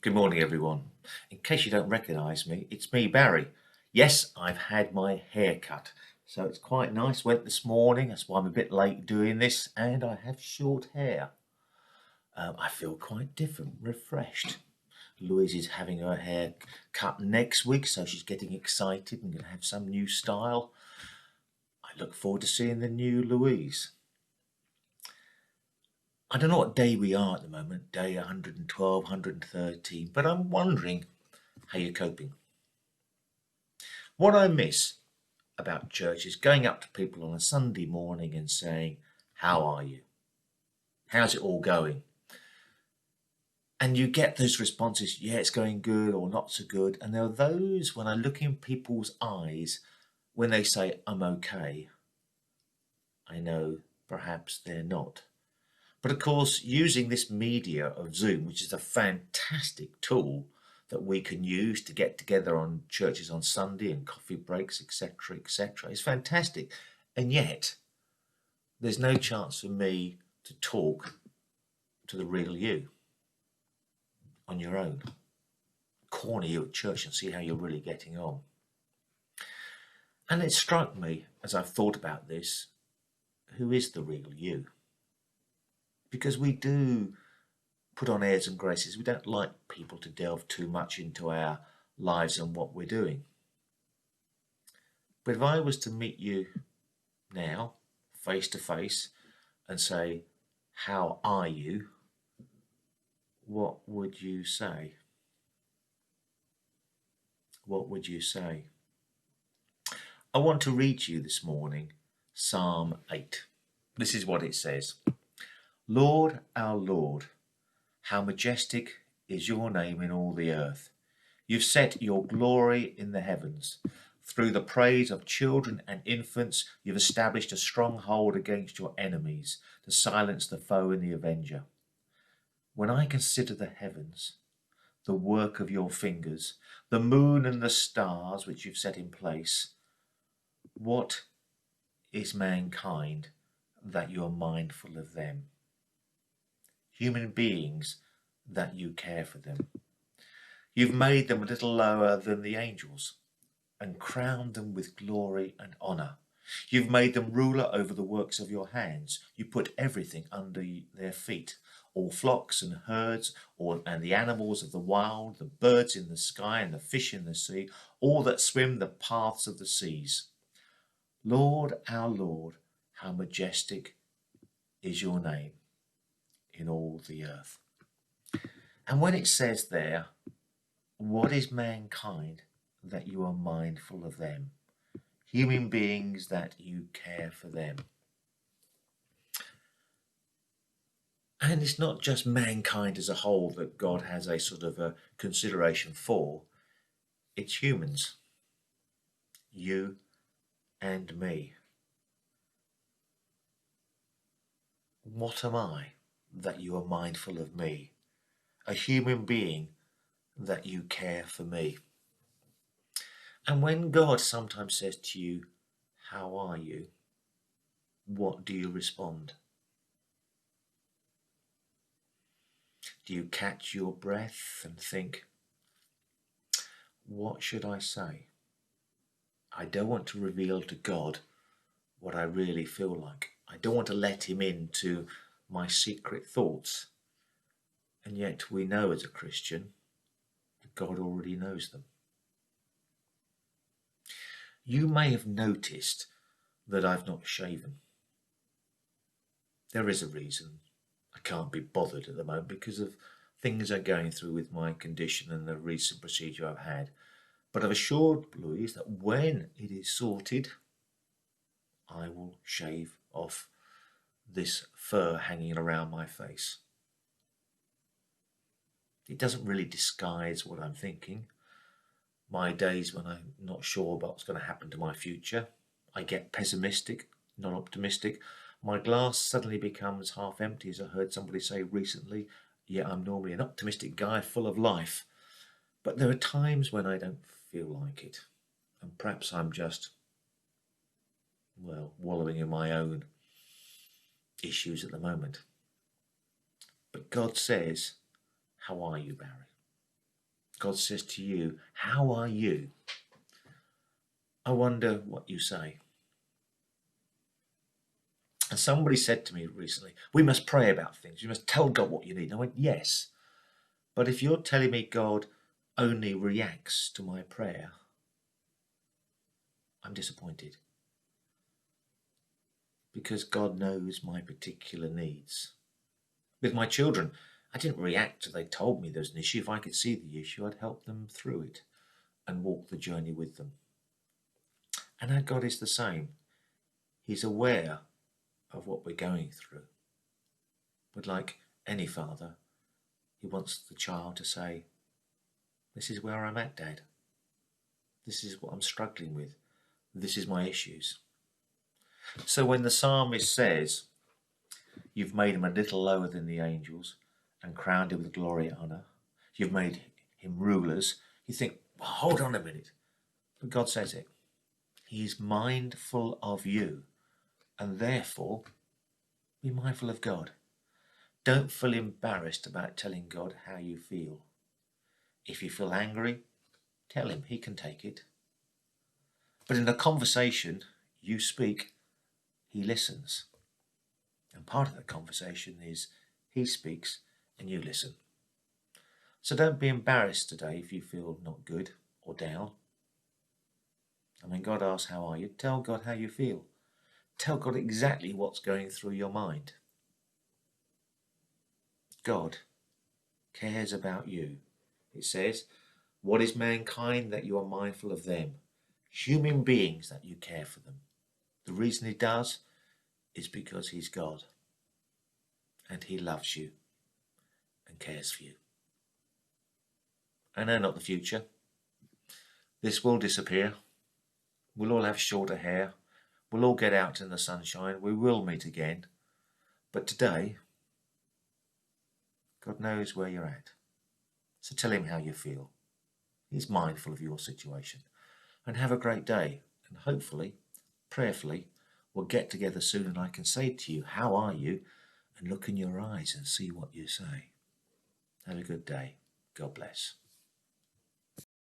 Good morning, everyone. In case you don't recognise me, it's me, Barry. Yes, I've had my hair cut, so it's quite nice. Went this morning, that's why I'm a bit late doing this, and I have short hair. I feel quite different, refreshed. Louise is having her hair cut next week, so she's getting excited and going to have some new style. I look forward to seeing the new Louise. I don't know what day we are at the moment, day 112, 113, but I'm wondering how you're coping. What I miss about church is going up to people on a Sunday morning and saying, "How are you? How's it all going?" And you get those responses, "Yeah, it's going good," or "not so good." And there are those, when I look in people's eyes, when they say, "I'm okay," I know perhaps they're not. But of course, using this media of Zoom, which is a fantastic tool that we can use to get together on churches on Sunday and coffee breaks, etc., is fantastic. And yet, there's no chance for me to talk to the real you on your own. Corner you at church and see how you're really getting on. And it struck me as I've thought about this, who is the real you? Because we do put on airs and graces. We don't like people to delve too much into our lives and what we're doing. But if I was to meet you now, face to face, and say, "How are you?" what would you say? What would you say? I want to read to you this morning Psalm 8. This is what it says. Lord, our Lord, how majestic is your name in all the earth. You've set your glory in the heavens. Through the praise of children and infants, you've established a stronghold against your enemies to silence the foe and the avenger. When I consider the heavens, the work of your fingers, the moon and the stars which you've set in place, what is mankind that you are mindful of them? Human beings that you care for them. You've made them a little lower than the angels and crowned them with glory and honour. You've made them ruler over the works of your hands. You put everything under their feet, all flocks and herds, and the animals of the wild, the birds in the sky and the fish in the sea, all that swim the paths of the seas. Lord, our Lord, how majestic is your name in all the earth. And when it says there, what is mankind that you are mindful of them? Human beings that you care for them. And it's not just mankind as a whole that God has a sort of a consideration for. It's humans. You and me. What am I that you are mindful of me? A human being that you care for me. And when God sometimes says to you, "How are you?" what do you respond? Do you catch your breath and think, what should I say? I don't want to reveal to God what I really feel like. I don't want to let him into my secret thoughts. And yet we know as a Christian that God already knows them. You may have noticed that I've not shaven. There is a reason. I can't be bothered at the moment because of things I'm going through with my condition and the recent procedure I've had. But I've assured Louise that when it is sorted, I will shave off this fur hanging around my face. It doesn't really disguise what I'm thinking. My days when I'm not sure about what's going to happen to my future, I get pessimistic, not optimistic. My glass suddenly becomes half empty, as I heard somebody say recently. Yeah, I'm normally an optimistic guy full of life. But there are times when I don't feel like it. And perhaps I'm just, wallowing in my own issues at the moment. But God says, "How are you, Barry?" God says to you, how are you? I wonder what you say. And somebody said to me recently, we must pray about things. You must tell God what you need. And I went, yes. But if you're telling me God only reacts to my prayer, I'm disappointed. Because God knows my particular needs. With my children, I didn't react till they told me there's an issue. If I could see the issue, I'd help them through it and walk the journey with them. And our God is the same. He's aware of what we're going through. But like any father, he wants the child to say, this is where I'm at, Dad. This is what I'm struggling with. This is my issues. So when the psalmist says, you've made him a little lower than the angels and crowned him with glory and honour, you've made him rulers, you think, well, hold on a minute. But God says it. He's mindful of you, and therefore be mindful of God. Don't feel embarrassed about telling God how you feel. If you feel angry, tell him, he can take it. But in a conversation you speak, he listens. And part of the conversation is he speaks and you listen. So don't be embarrassed today if you feel not good or down. And when God asks, how are you? Tell God how you feel. Tell God exactly what's going through your mind. God cares about you. It says, what is mankind that you are mindful of them? Human beings that you care for them. The reason he does is because he's God. And he loves you and cares for you. I know not the future. This will disappear. We'll all have shorter hair. We'll all get out in the sunshine. We will meet again. But today, God knows where you're at. So tell him how you feel. He's mindful of your situation. And have a great day. And hopefully, prayerfully, we'll get together soon and I can say to you, how are you? And look in your eyes and see what you say. Have a good day. God bless.